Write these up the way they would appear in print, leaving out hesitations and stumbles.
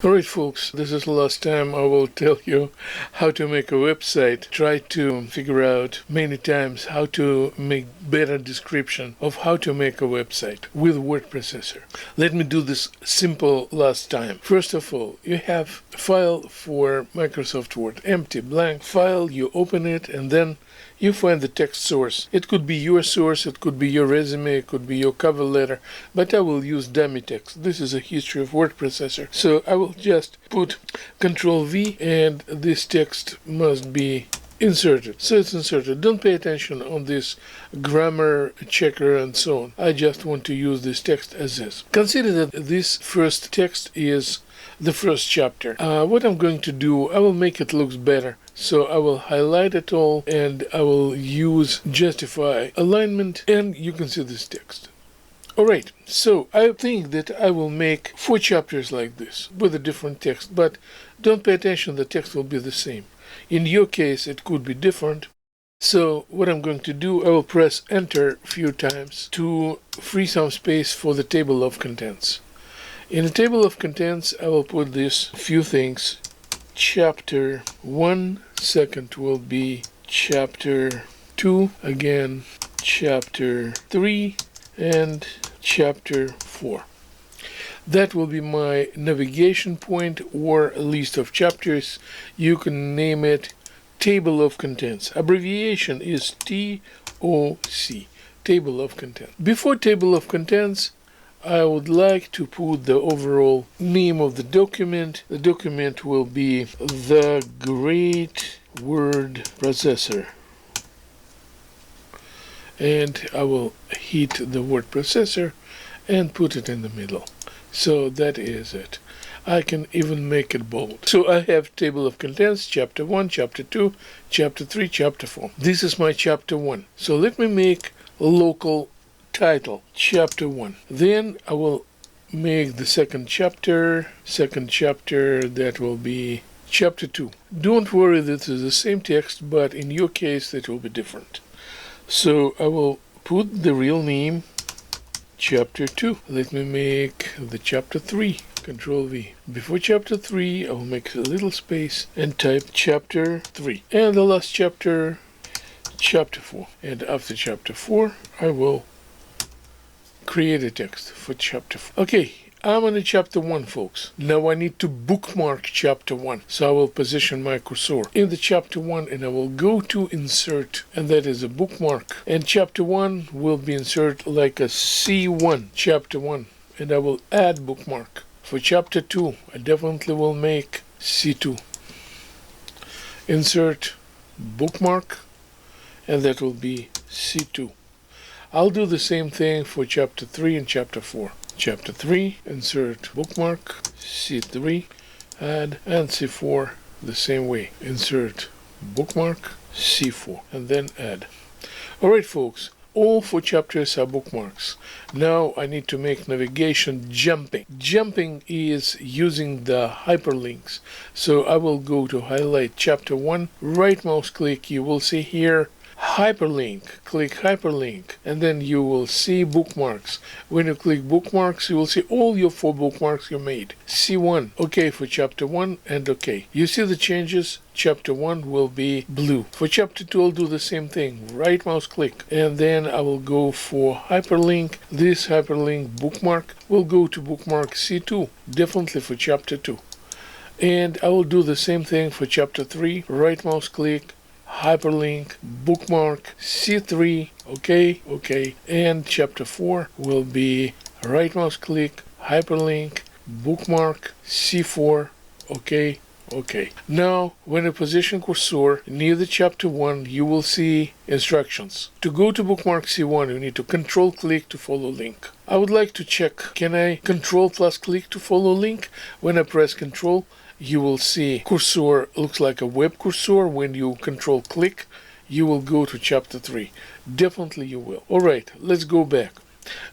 Alright folks, this is the last time I will tell you how to make a website. Try to figure out many times how to make better description of how to make a website with word processor. Let me do this simple last time. First of all, you have a file for Microsoft Word, empty, blank file, you open it and then you find the text source. It could be your source, it could be your resume, it could be your cover letter, but I will use dummy text. This is a history of word processor. So I will just put Control V and this text must be inserted. So it's inserted. Don't pay attention on this grammar checker and so on. I just want to use this text as is. Consider that this first text is the first chapter. What I'm going to do, I will make it look better. So I will highlight it all and I will use justify alignment and you can see this text. Alright, so I think that I will make 4 chapters like this with a different text, but don't pay attention, the text will be the same. In your case, it could be different. So what I'm going to do, I will press enter a few times to free some space for the table of contents. In the table of contents, I will put these few things. Chapter 1, second will be chapter 2, again chapter 3, and chapter 4. That will be my navigation point or list of chapters. You can name it table of contents. Abbreviation is TOC, table of contents. Before table of contents, I would like to put the overall name of the document. The document will be the Great Word Processor. And I will hit the word processor and put it in the middle. So that is it. I can even make it bold. So I have table of contents, chapter 1, chapter 2, chapter 3, chapter 4. This is my chapter 1. So let me make local title, chapter 1. Then I will make the second chapter that will be chapter 2. Don't worry, this is the same text, but in your case it will be different. So I will put the real name, chapter 2. Let me make the chapter 3, Control V. Before chapter 3, I will make a little space and type chapter 3. And the last chapter, chapter 4. And after chapter 4, I will create a text for chapter 4. Okay, I'm on chapter 1, folks. Now I need to bookmark chapter 1. So I will position my cursor in the chapter 1 and I will go to insert, and that is a bookmark. And chapter 1 will be inserted like a C1, chapter 1. And I will add bookmark. For chapter 2, I definitely will make C2. Insert bookmark, and that will be C2. I'll do the same thing for chapter 3 and chapter 4. Chapter 3, insert bookmark, C3, add, and C4 the same way. Insert bookmark, C4, and then add. Alright folks, all 4 chapters are bookmarks. Now I need to make navigation jumping. Jumping is using the hyperlinks. So I will go to highlight chapter 1, right mouse click, you will see here hyperlink, click hyperlink, and then you will see bookmarks. When you click bookmarks, you will see all your 4 bookmarks you made. C1, okay for chapter 1 and okay. You see the changes? Chapter 1 will be blue. For chapter 2, I'll do the same thing. Right mouse click, and then I will go for hyperlink. This hyperlink bookmark will go to bookmark C2, definitely for chapter 2. And I will do the same thing for chapter 3. Right mouse click, hyperlink, bookmark, C3, okay, and chapter 4 will be right mouse click, hyperlink, bookmark, C4, okay. Now, when you position cursor near the chapter 1, you will see instructions. To go to bookmark C1, you need to control click to follow link. I would like to check, can I control plus click to follow link? When I press control, you will see cursor looks like a web cursor. When you control click, you will go to chapter 3. Definitely you will. Alright, let's go back.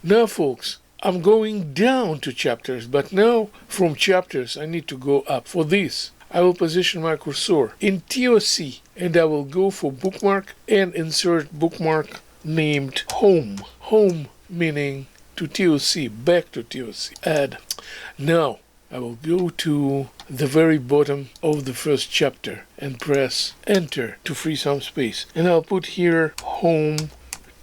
Now folks, I'm going down to chapters, but now from chapters I need to go up. For this, I will position my cursor in TOC and I will go for bookmark and insert bookmark named home. Home meaning to TOC, back to TOC. Add. Now I will go to the very bottom of the first chapter and press enter to free some space. And I'll put here home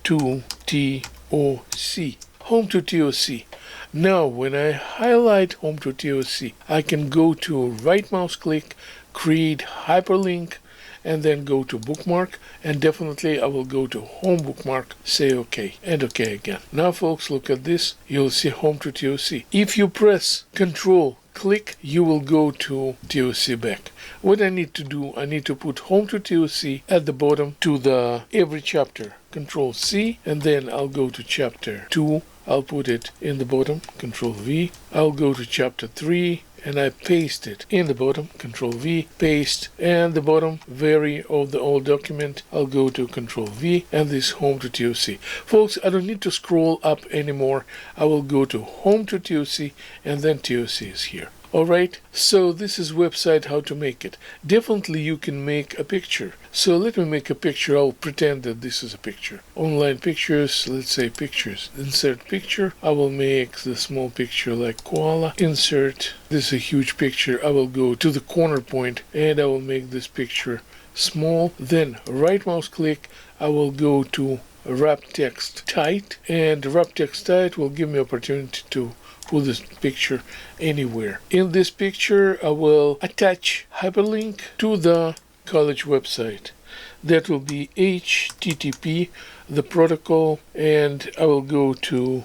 to TOC. Home to TOC. Now, when I highlight home to TOC, I can go to right mouse click, create hyperlink, and then go to bookmark, and definitely I will go to home bookmark, say OK, and OK again. Now folks, look at this. You'll see home to TOC. If you press Control click, you will go to TOC back. What I need to do, I need to put home to TOC at the bottom to the every chapter. Control C, and then I'll go to chapter 2. I'll put it in the bottom, Control V. I'll go to chapter 3, and I paste it in the bottom, Control V, paste, and the bottom very of the old document, I'll go to Control V, and this home to TOC. Folks, I don't need to scroll up anymore. I will go to home to TOC, and then TOC is here. Alright, so this is website how to make it. Definitely you can make a picture. So let me make a picture. I'll pretend that this is a picture. Online pictures, let's say pictures. Insert picture. I will make the small picture like koala. Insert. This is a huge picture. I will go to the corner point and I will make this picture small. Then right mouse click. I will go to wrap text tight, and wrap text tight will give me opportunity to put this picture anywhere. In this picture, I will attach hyperlink to the college website. That will be HTTP, the protocol, and I will go to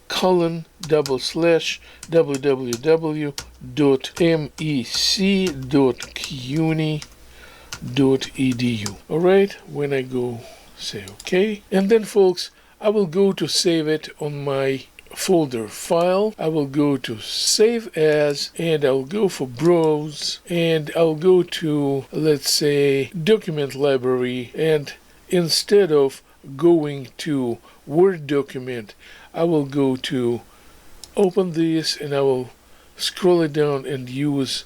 www.mec.cuny.edu. Alright, when I go say OK, and then folks, I will go to save it on my folder file. I will go to save as, and I'll go for browse, and I'll go to, let's say, document library, and instead of going to Word document, I will go to open this, and I will scroll it down and use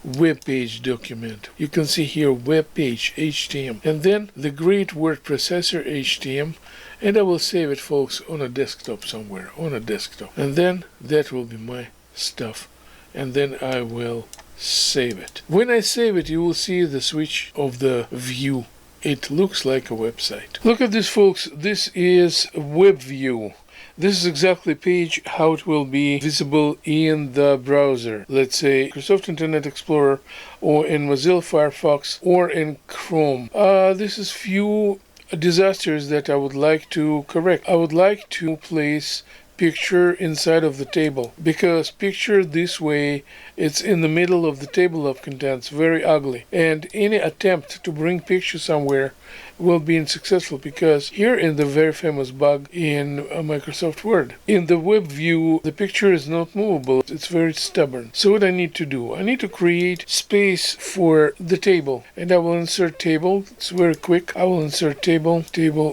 web page document. You can see here web page HTML, and then the great word processor HTML, and I will save it, folks, on a desktop somewhere, on a desktop, and then that will be my stuff, and then I will save it. When I save it, you will see the switch of the view. It looks like a website. Look at this, folks. This is web view. This is exactly page how it will be visible in the browser. Let's say Microsoft Internet Explorer, or in Mozilla Firefox, or in Chrome. This is few disasters that I would like to correct. I would like to place picture inside of the table, because picture this way, it's in the middle of the table of contents, very ugly, and any attempt to bring picture somewhere will be unsuccessful, because here in the very famous bug in Microsoft Word, in the web view, the picture is not movable. It's very stubborn. So what I need to do, I need to create space for the table, and I will insert table. It's very quick. I will insert table.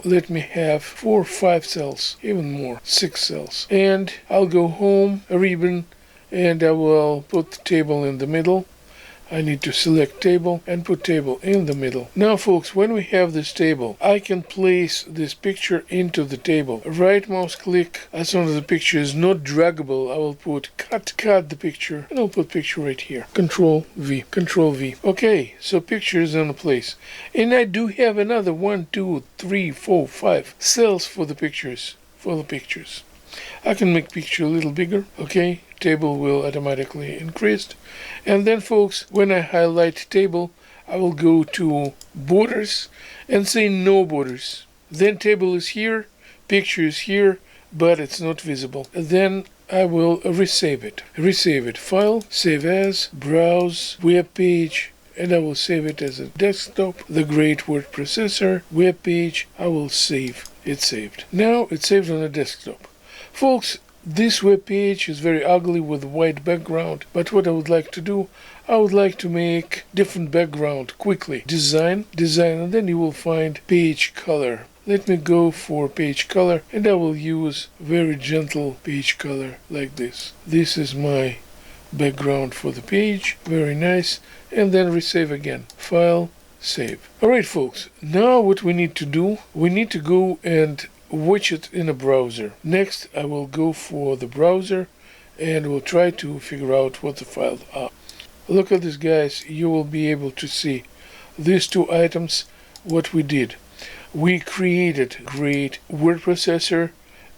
Let me have 4 or 5 cells, even more, 6 cells, and I'll go home, a ribbon, and I will put the table in the middle. I need to select table and put table in the middle. Now folks, when we have this table, I can place this picture into the table. Right mouse click, as long as the picture is not draggable, I will put cut the picture, and I'll put picture right here. Control V. Okay, so picture is in place. And I do have another 1, 2, 3, 4, 5 cells for the pictures. I can make picture a little bigger, okay? Table will automatically increase. And then folks, when I highlight table, I will go to borders and say no borders. Then table is here, picture is here, but it's not visible. Then I will resave it. File, save as, browse, web page, and I will save it as a desktop. The great word processor, web page, I will save. It's saved. Now it's saved on a desktop. Folks, this web page is very ugly with white background, but what I would like to do, I would like to make different background quickly. Design, and then you will find page color. Let me go for page color, and I will use very gentle page color like this. This is my background for the page, very nice, and then resave again. File, save. Alright folks, now what we need to do, we need to go and watch it in a browser. Next, I will go for the browser, and we'll try to figure out what the files are. Look at this, guys. You will be able to see these two items, what we did. We created great word processor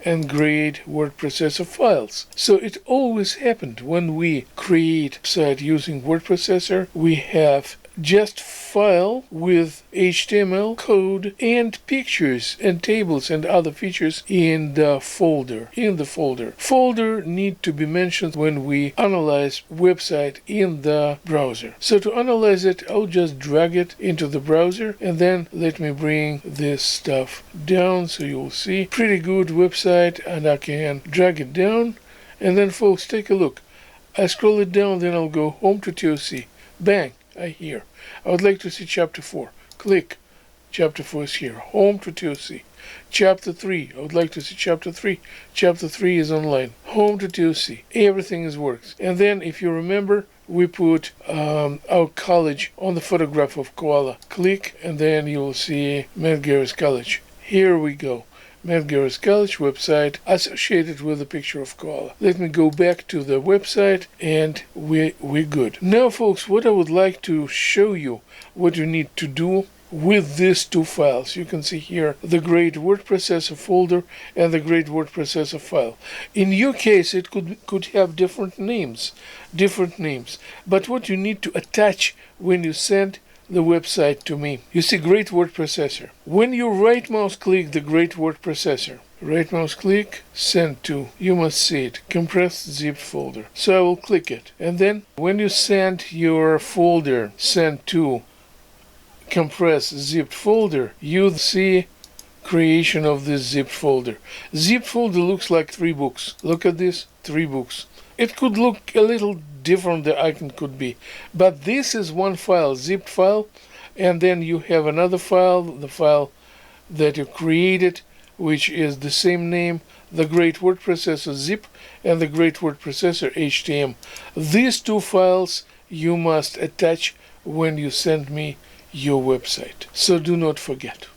and great word processor files. So it always happened when we create a site using word processor, we have just file with HTML code and pictures and tables and other features in the folder. Folder need to be mentioned when we analyze website in the browser. So to analyze it, I'll just drag it into the browser, and then let me bring this stuff down so you'll see pretty good website, and I can drag it down. And then folks, take a look. I scroll it down, then I'll go home to TOC. Bang! Here. I would like to see chapter 4. Click. Chapter 4 is here. Home to TOC. Chapter 3. I would like to see chapter 3. Chapter 3 is online. Home to TOC. Everything is works. And then, if you remember, we put our college on the photograph of koala. Click, and then you will see Matt Garris College. Here we go. Matt Garris College website associated with a picture of koala. Let me go back to the website, and we're good. Now, folks, what I would like to show you what you need to do with these two files. You can see here the Great Word Processor folder and the Great Word Processor file. In your case, it could have different names. But what you need to attach when you send the website to me. You see Great Word Processor. When you right mouse click the Great Word Processor, right mouse click, send to, you must see it, compressed zipped folder. So I will click it. And then when you send your folder, send to compressed zipped folder, you see creation of this zipped folder. Zipped folder looks like 3 books. Look at this, 3 books. It could look a little different, the icon could be, but this is one file, zipped file, and then you have another file, the file that you created, which is the same name, the Great Word Processor zip and the Great Word Processor HTML. These 2 files you must attach when you send me your website. So do not forget.